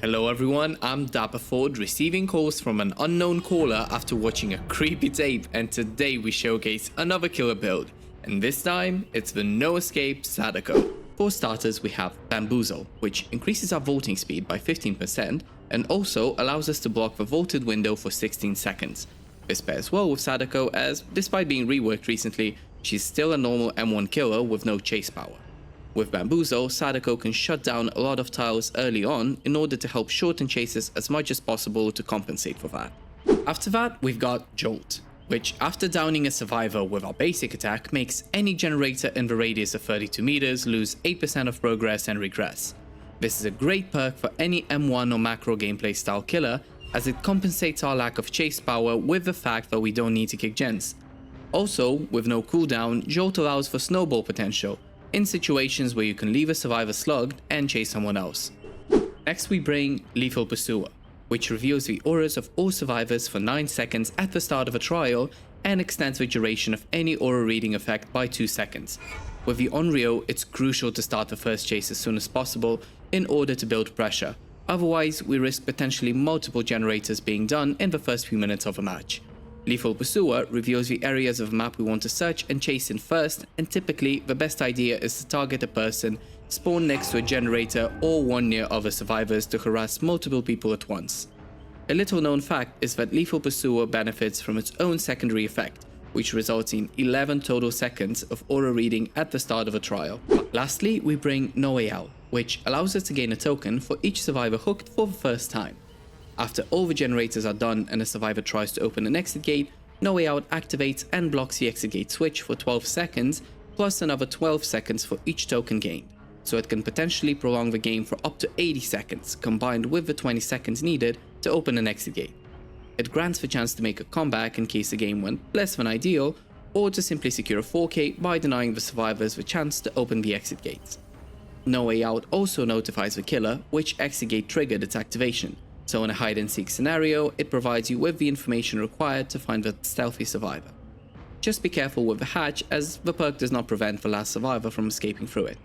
Hello everyone, I'm Dapper Ford, receiving calls from an unknown caller after watching a creepy tape, and today we showcase another killer build, and this time it's the No Escape Sadako. For starters, we have Bamboozle, which increases our vaulting speed by 15% and also allows us to block the vaulted window for 16 seconds. This pairs well with Sadako as, despite being reworked recently, she's still a normal M1 killer with no chase power. With Bamboozle, Sadako can shut down a lot of tiles early on in order to help shorten chases as much as possible to compensate for that. After that, we've got Jolt, which after downing a survivor with our basic attack makes any generator in the radius of 32 meters lose 8% of progress and regress. This is a great perk for any M1 or macro gameplay style killer, as it compensates our lack of chase power with the fact that we don't need to kick gens. Also, with no cooldown, Jolt allows for snowball potential, in situations where you can leave a survivor slugged and chase someone else. Next we bring Lethal Pursuer, which reveals the auras of all survivors for 9 seconds at the start of a trial and extends the duration of any aura reading effect by 2 seconds. With the Onryo, it's crucial to start the first chase as soon as possible in order to build pressure, otherwise we risk potentially multiple generators being done in the first few minutes of a match. Lethal Pursuer reveals the areas of a map we want to search and chase in first, and typically the best idea is to target a person, spawn next to a generator or one near other survivors to harass multiple people at once. A little known fact is that Lethal Pursuer benefits from its own secondary effect, which results in 11 total seconds of aura reading at the start of a trial. Lastly, we bring No Way Out, which allows us to gain a token for each survivor hooked for the first time. After all the generators are done and a survivor tries to open an exit gate, No Way Out activates and blocks the exit gate switch for 12 seconds, plus another 12 seconds for each token gained, so it can potentially prolong the game for up to 80 seconds, combined with the 20 seconds needed to open an exit gate. It grants the chance to make a comeback in case the game went less than ideal, or to simply secure a 4K by denying the survivors the chance to open the exit gates. No Way Out also notifies the killer which exit gate triggered its activation, so in a hide-and-seek scenario, it provides you with the information required to find the stealthy survivor. Just be careful with the hatch, as the perk does not prevent the last survivor from escaping through it.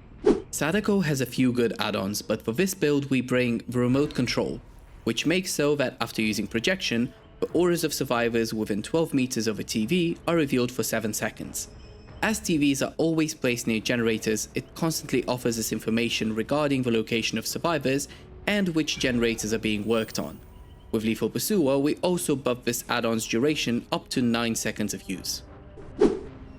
Sadako has a few good add-ons, but for this build we bring the remote control, which makes so that after using projection, the auras of survivors within 12 meters of a TV are revealed for 7 seconds. As TVs are always placed near generators, it constantly offers us information regarding the location of survivors and which generators are being worked on. With Lethal Pursuer, we also buff this add-on's duration up to 9 seconds of use.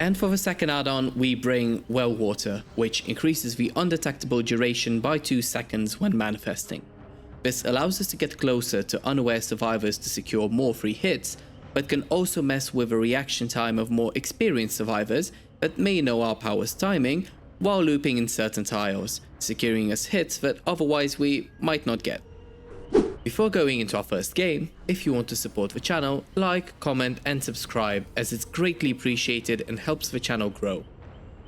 And for the second add-on, we bring Well Water, which increases the undetectable duration by 2 seconds when manifesting. This allows us to get closer to unaware survivors to secure more free hits, but can also mess with the reaction time of more experienced survivors that may know our power's timing while looping in certain tiles, securing us hits that otherwise we might not get. Before going into our first game, if you want to support the channel, like, comment and subscribe, as it's greatly appreciated and helps the channel grow.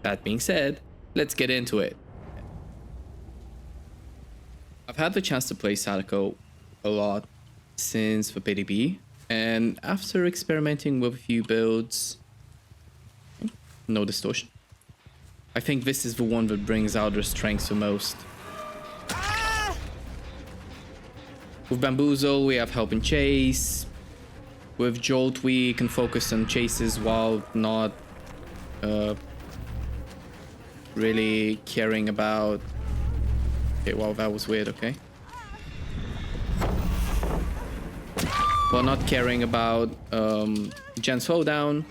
That being said, let's get into it. I've had the chance to play Sadako a lot since the PDB, and after experimenting with a few builds, no distortion, I think this is the one that brings out her strengths the most. With Bamboozle, we have help and chase. With Jolt, we can focus on chases while not really caring about... Okay, well, that was weird, okay. While not caring about gen slowdown.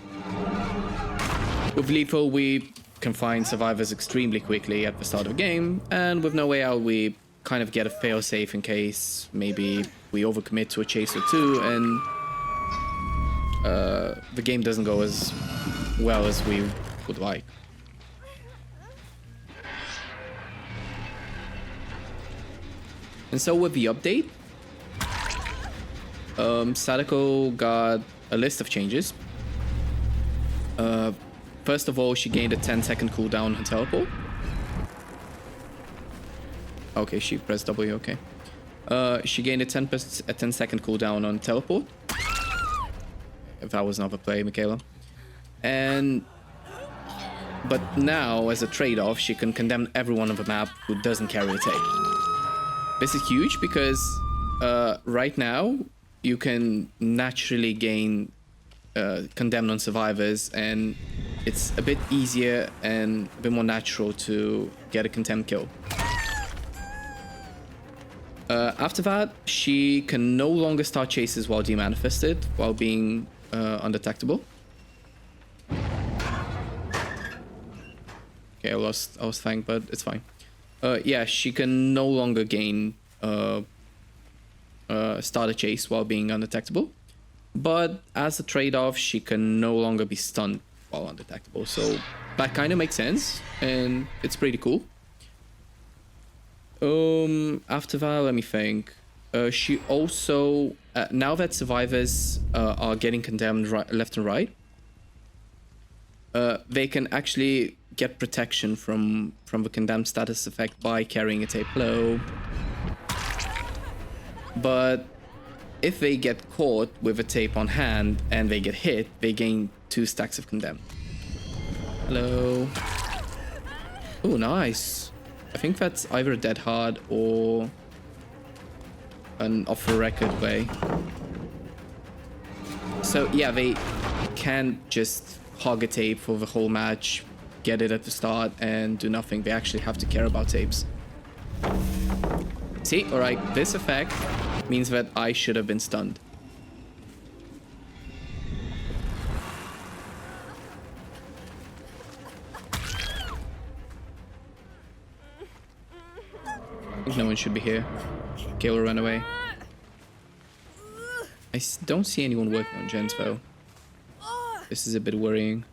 With Lethal, we can find survivors extremely quickly at the start of the game, and with No Way Out we kind of get a fail-safe in case maybe we overcommit to a chase or two and the game doesn't go as well as we would like. And so with the update, Sadako got a list of changes. First of all, she gained a 10-second cooldown on teleport. Okay, she pressed W, okay. She gained a 10-second cooldown on teleport. If that was another play, Michaela. But now, as a trade-off, she can condemn everyone on the map who doesn't carry a take. This is huge because right now, you can naturally gain Condemn on Survivors, and it's a bit easier and a bit more natural to get a Condemn kill. After that, she can no longer start chases while demanifested, while being undetectable. Okay, I was thanked, but it's fine. Yeah, she can no longer gain start a chase while being undetectable. But as a trade-off, she can no longer be stunned while undetectable. So that kind of makes sense, and it's pretty cool. After that, let me think. She also, now that survivors are getting condemned left and right, they can actually get protection from the condemned status effect by carrying a tape. Hello. But if they get caught with a tape on hand and they get hit, they gain 2 stacks of condemned. Hello. Oh, nice. I think that's either a dead hard or an off-the-record way. So yeah, they can't just hog a tape for the whole match, get it at the start, and do nothing. They actually have to care about tapes. See, alright, this effect means that I should have been stunned. I think no one should be here. Kayla ran away. I don't see anyone working on gens though. This is a bit worrying.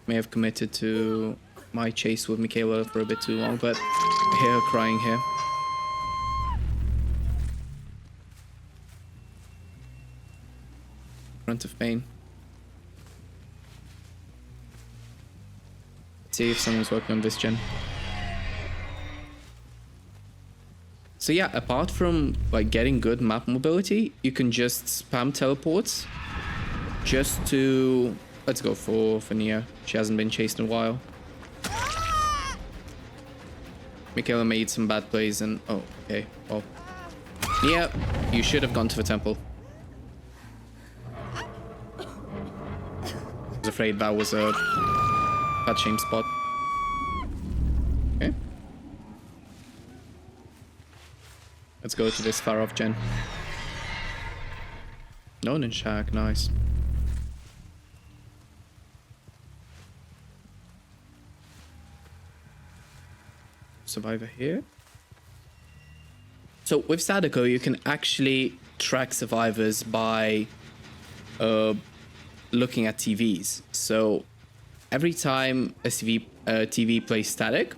May have committed to my chase with Michaela for a bit too long, but I hear her crying here. Grunt of pain. Let's see if someone's working on this gen. So yeah, apart from like getting good map mobility, you can just spam teleports just to... Let's go for Nia. She hasn't been chased in a while. Michaela made some bad plays and... Oh, okay. Well, Nia, you should have gone to the temple. I was afraid that was a bad shame spot. Okay. Let's go to this far off gen. No Ninshak, nice. Survivor here. So with Sadako, you can actually track survivors by looking at TVs. So every time a TV plays static,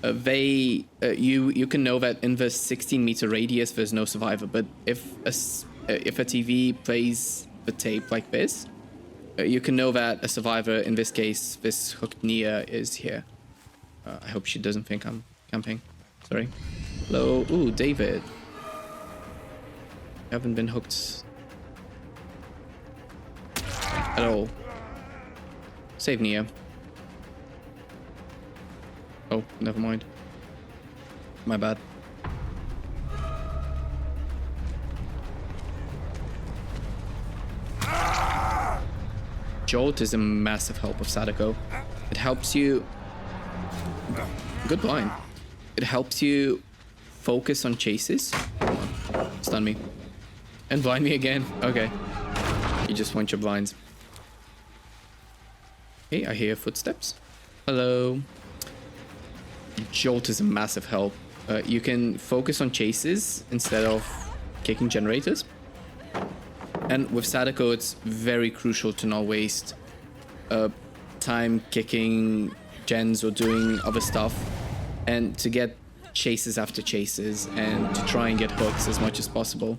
you can know that in the 16-meter radius there's no survivor. But if a TV plays the tape like this, you can know that a survivor, in this case this hooked Nia, is here. I hope she doesn't think I'm camping. Sorry. Hello. Ooh, David. Haven't been hooked at all. Save Nia. Oh, never mind. My bad. Jolt is a massive help of Sadako. It helps you... Good blind. It helps you focus on chases. Come on. Stun me. And blind me again. Okay. You just want your blinds. Hey, I hear footsteps. Hello. Jolt is a massive help. You can focus on chases instead of kicking generators. And with Sadako, it's very crucial to not waste time kicking gens or doing other stuff, and to get chases after chases and to try and get hooks as much as possible.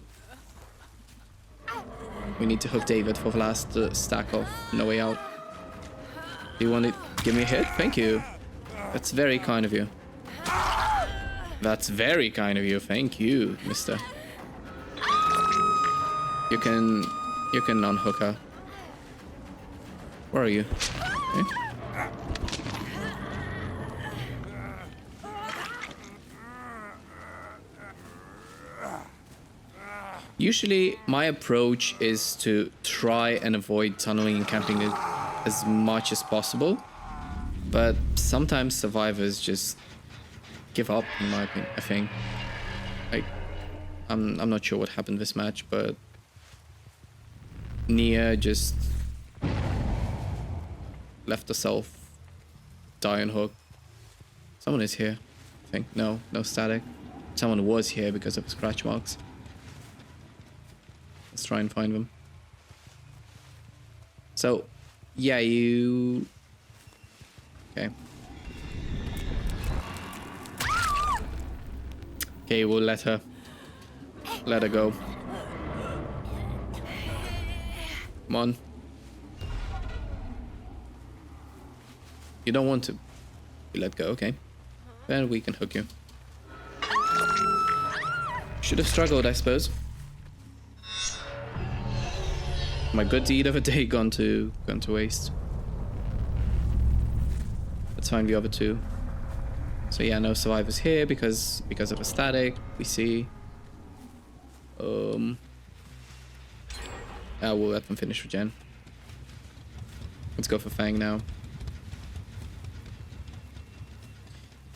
We need to hook David for the last stack of No Way Out. Do you want to give me a hit? Thank you. That's very kind of you. That's very kind of you. Thank you, mister. You can unhook her. Where are you? Okay. Usually my approach is to try and avoid tunneling and camping as much as possible, but sometimes survivors just give up, in my opinion. I think, like, I'm not sure what happened this match, but Nia just left herself die on hook. Someone is here, I think. No static. Someone was here because of scratch marks. Let's try and find them. So, yeah, you... Okay. Okay, we'll let her go. Come on. You don't want to be let go, okay. Then we can hook you. Should have struggled, I suppose. My good deed of a day gone to waste. Let's find the other two. So yeah, no survivors here because of a static. We see. We'll let them finish with Jen. Let's go for Fang now.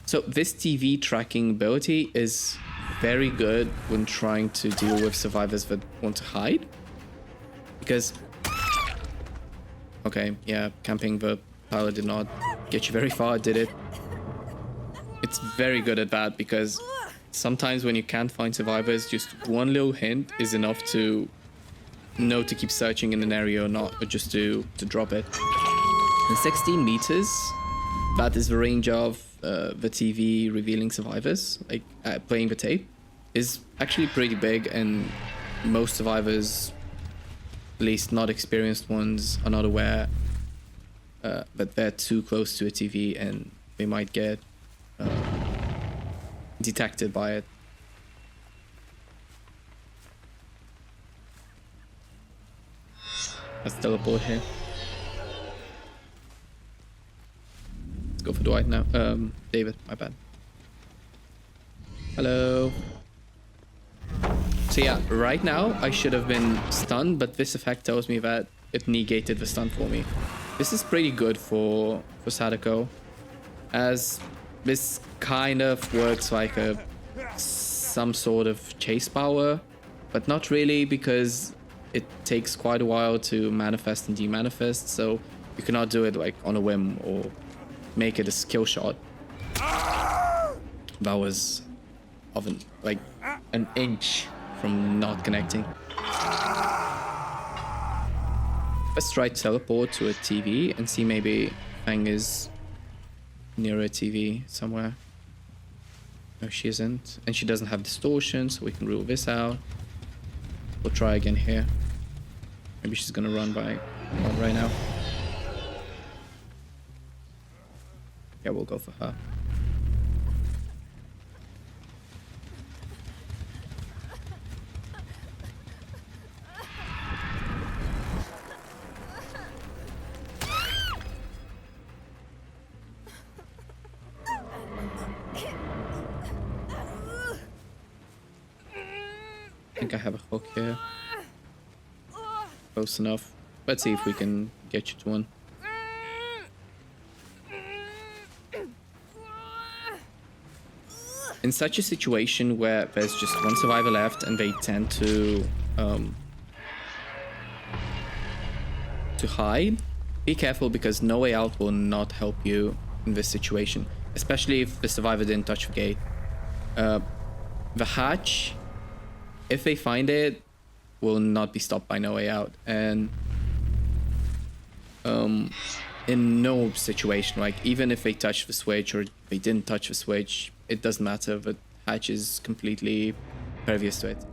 So this TV tracking ability is very good when trying to deal with survivors that want to hide. Because, okay, yeah, camping the pilot did not get you very far, did it? It's very good at that because sometimes when you can't find survivors, just one little hint is enough to know to keep searching in an area or not, or just to drop it. And 16 meters, that is the range of the TV revealing survivors, like playing the tape, is actually pretty big, and most survivors, at least not experienced ones, are not aware that they're too close to a TV and they might get detected by it. Let's teleport here. Let's go for Dwight now. David, my bad. Hello. So yeah, right now I should have been stunned, but this effect tells me that it negated the stun for me. This is pretty good for Sadako, as this kind of works like some sort of chase power, but not really, because it takes quite a while to manifest and demanifest, so you cannot do it like on a whim or make it a skill shot. That was of an inch from not connecting. Let's try teleport to a TV and see maybe Fang is near a TV somewhere. No, she isn't. And she doesn't have distortion, so we can rule this out. We'll try again here. Maybe she's gonna run right now. Yeah, we'll go for her. I think I have a hook here. Close enough. Let's see if we can get you to one. In such a situation where there's just one survivor left and they tend to hide, be careful, because No Way Out will not help you in this situation, especially if the survivor didn't touch the gate. The hatch, if they find it, will not be stopped by No Way Out. And in no situation, like even if they touch the switch or they didn't touch the switch, it doesn't matter. The hatch is completely pervious to it.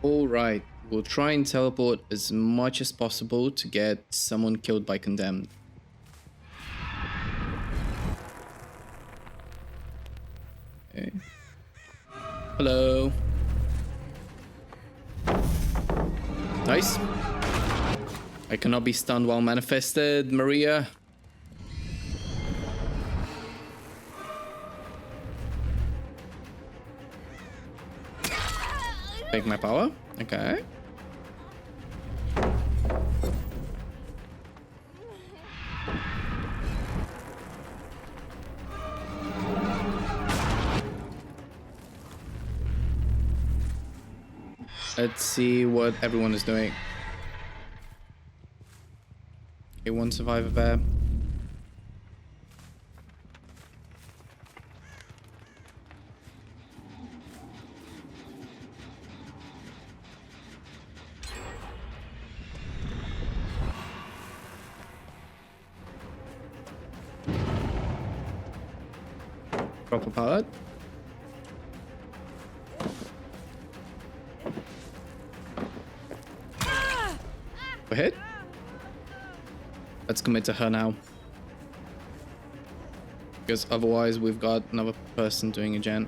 Alright, we'll try and teleport as much as possible to get someone killed by Condemned. Okay. Hello. Nice. I cannot be stunned while manifested, Maria. Take my power. Okay. Let's see what everyone is doing. Okay, one survivor there. Proper pallet. Go ahead. Let's commit to her now. Because otherwise we've got another person doing a gen.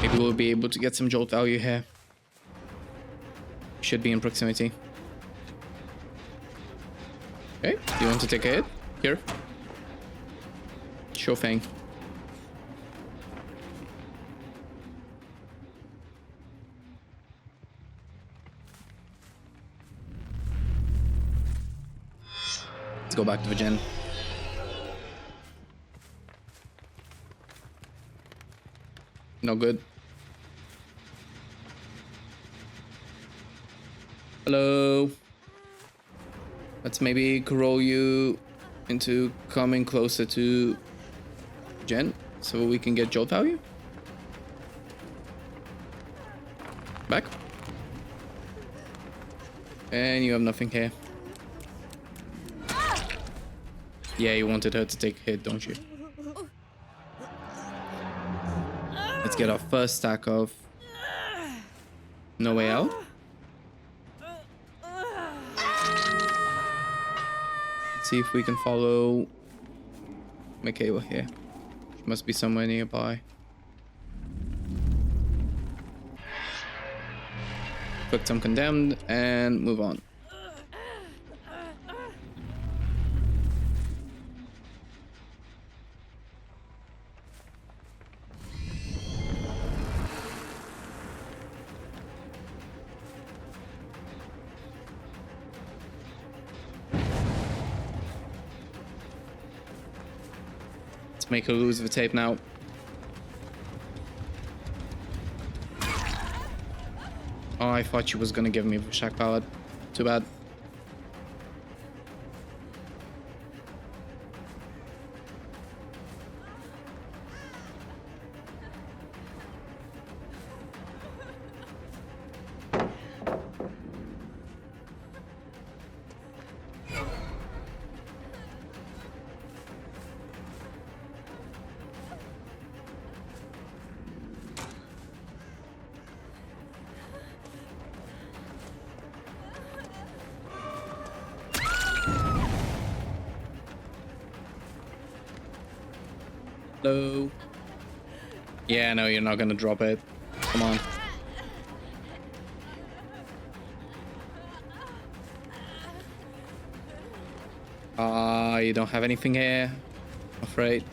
Maybe we'll be able to get some jolt value here. Should be in proximity. Okay, do you want to take a hit? Here. Sure thing. Let's go back to the gen. No good. Hello. Let's maybe corral you into coming closer to Jen so we can get jolt value. Back. And you have nothing here. Yeah, you wanted her to take a hit, don't you? Let's get our first stack of No Way Out. See if we can follow Michaela here. She must be somewhere nearby. Put some condemned and move on. Make her lose the tape now. Oh, I thought she was gonna give me the shack pallet. Too bad. Hello. Yeah, no, you're not gonna drop it. Come on. You don't have anything here, I'm afraid.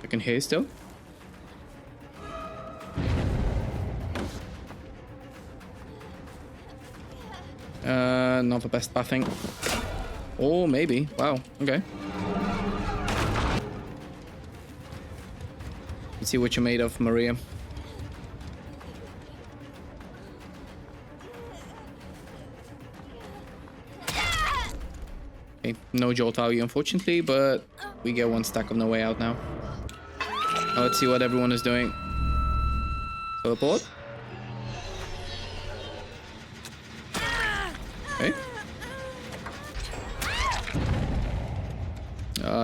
I can hear you still. Not the best pathing. Or maybe. Wow. Okay. Let's see what you're made of, Maria. Okay, no jolt value, unfortunately, but we get one stack of No Way Out now. Now let's see what everyone is doing. Teleport. Okay.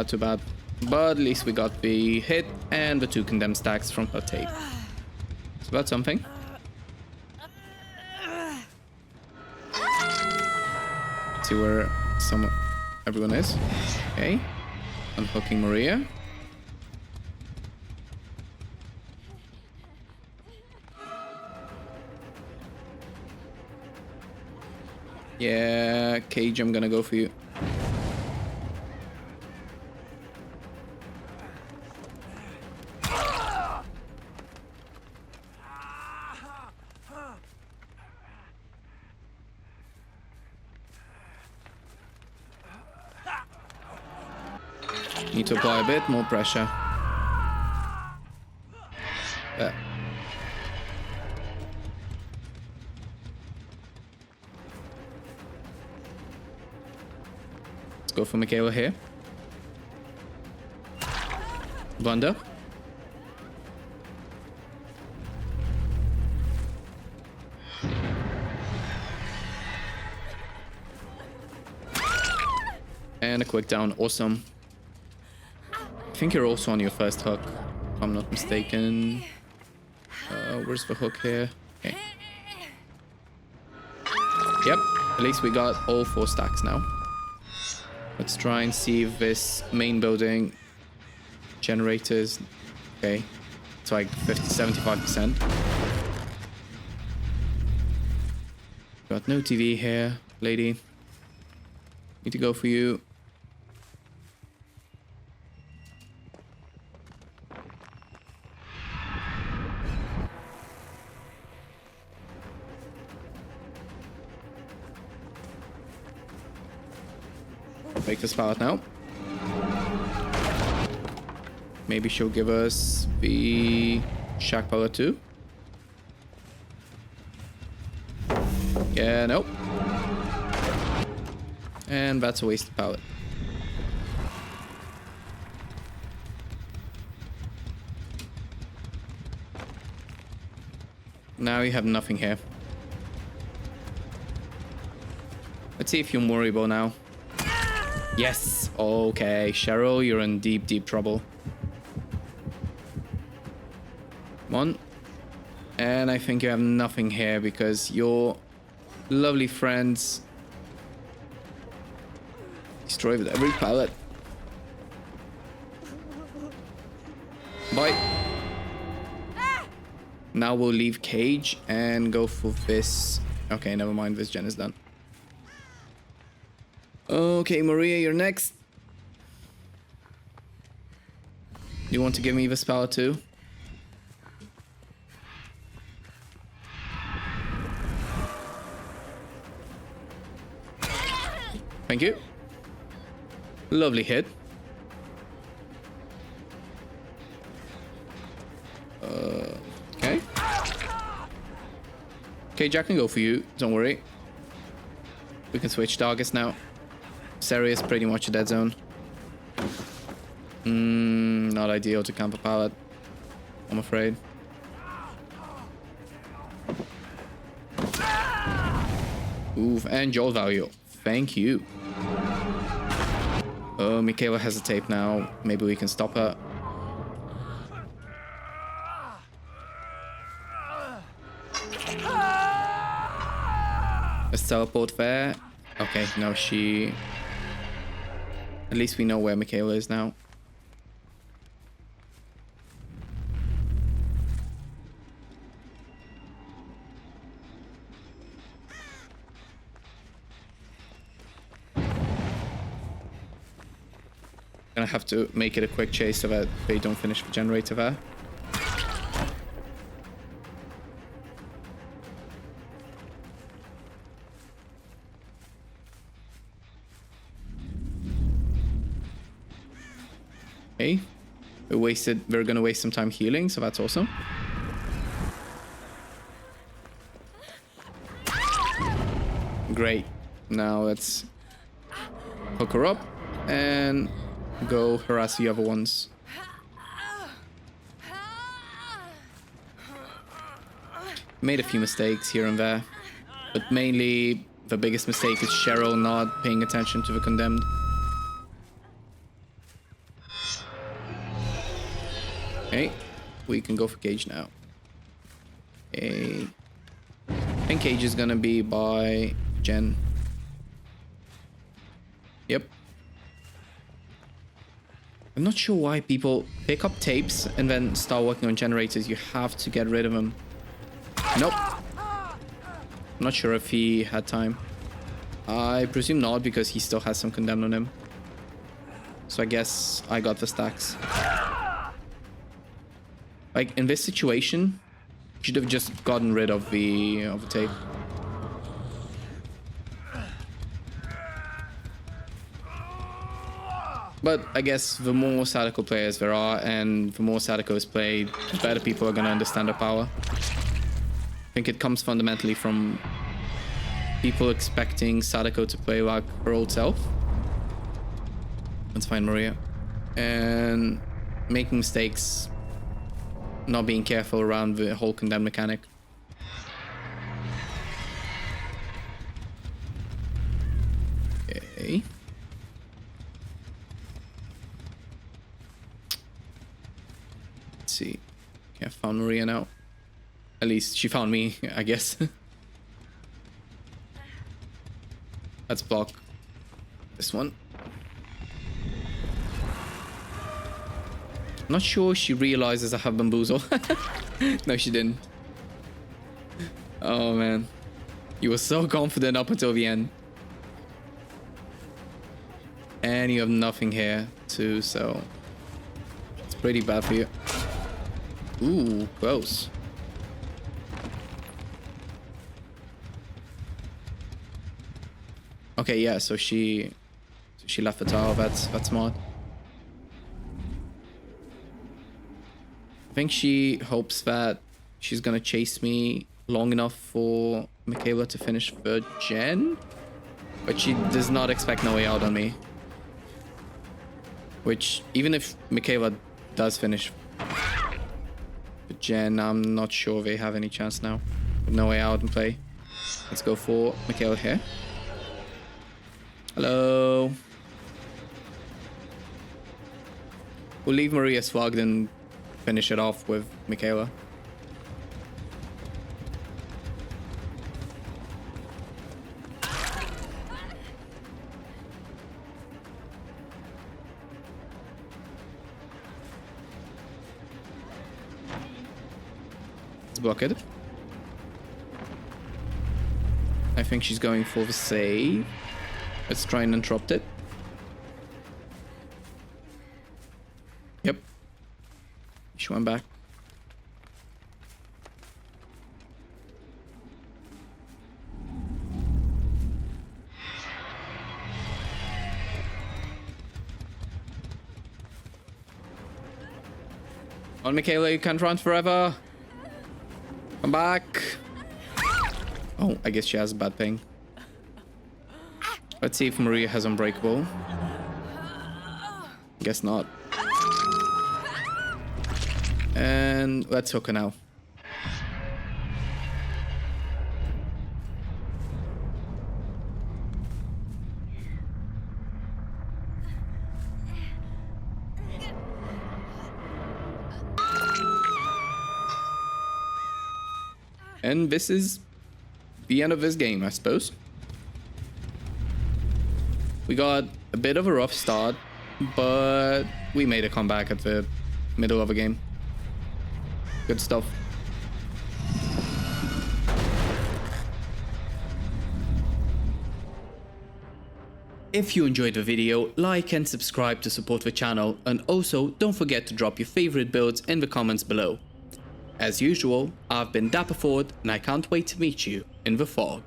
Too bad. But at least we got the hit and the 2 condemned stacks from her tape. So that's something. See where everyone is. Okay. Unhooking Maria. Yeah, Cage, I'm gonna go for you. Need to apply a bit more pressure. There. Let's go for Michaela here. Wanda. And a quick down. Awesome. I think you're also on your first hook, if I'm not mistaken. Where's the hook here? Okay. Yep, at least we got all 4 stacks now. Let's try and see if this main building generators... Okay, it's like 50-75%. Got no TV here, lady. Need to go for you. Make this pallet now. Maybe she'll give us the shack pallet too. Yeah, nope. And that's a wasted pallet. Now you have nothing here. Let's see if you're worryable now. Yes. Okay, Cheryl, you're in deep, deep trouble. Come on. And I think you have nothing here because your lovely friends destroy with every pallet. Bye. Now we'll leave Cage and go for this. Okay, never mind. This gen is done. Okay, Maria, you're next. You want to give me this pallet too? Thank you. Lovely hit. Okay. Okay, Jack can go for you. Don't worry. We can switch targets now. This area is pretty much a dead zone. Not ideal to camp a pallet, I'm afraid. Oof, and Joel value. Thank you. Oh, Michaela has a tape now. Maybe we can stop her. Let's teleport there. Okay, no, she... At least we know where Michaela is now. Gonna have to make it a quick chase so that they don't finish the generator there. Okay, we're gonna waste some time healing, so that's awesome. Great. Now let's hook her up and go harass the other ones. Made a few mistakes here and there, but mainly the biggest mistake is Cheryl not paying attention to the condemned. Okay, we can go for Cage now. Okay. I think Cage is gonna be by Jen. Yep. I'm not sure why people pick up tapes and then start working on generators. You have to get rid of them. Nope. I'm not sure if he had time. I presume not, because he still has some condemned on him. So I guess I got the stacks. Like, in this situation, should have just gotten rid of the tape. But I guess the more Sadako players there are, and the more Sadako is played, the better people are going to understand her power. I think it comes fundamentally from people expecting Sadako to play like her old self. Let's find Maria. And making mistakes, not being careful around the whole condemn mechanic. Okay. See. Okay, I found Maria now. At least she found me, I guess. Let's block this one. I'm not sure she realizes I have bamboozle. No, she didn't. Oh man, you were so confident up until the end. And you have nothing here too, so it's pretty bad for you. Ooh, close. Okay, yeah, so she left the tower. That's smart. I think she hopes that she's gonna chase me long enough for Michaela to finish the gen, but she does not expect no way out on me. Which, even if Michaela does finish the gen, I'm not sure they have any chance now. With no way out and play. Let's go for Michaela here. Hello. We'll leave Maria slugged and finish it off with Michaela. Let's block it. I think she's going for the save. Let's try and interrupt it. Yep. She went back. On Michaela, you can't run forever. Come back. Oh, I guess she has a bad ping. Let's see if Maria has Unbreakable. Guess not. And let's hook her now. And this is the end of this game, I suppose. We got a bit of a rough start, but we made a comeback at the middle of a game. Good stuff. If you enjoyed the video, like and subscribe to support the channel, and also don't forget to drop your favorite builds in the comments below. As usual, I've been Dapperford, and I can't wait to meet you in the fog.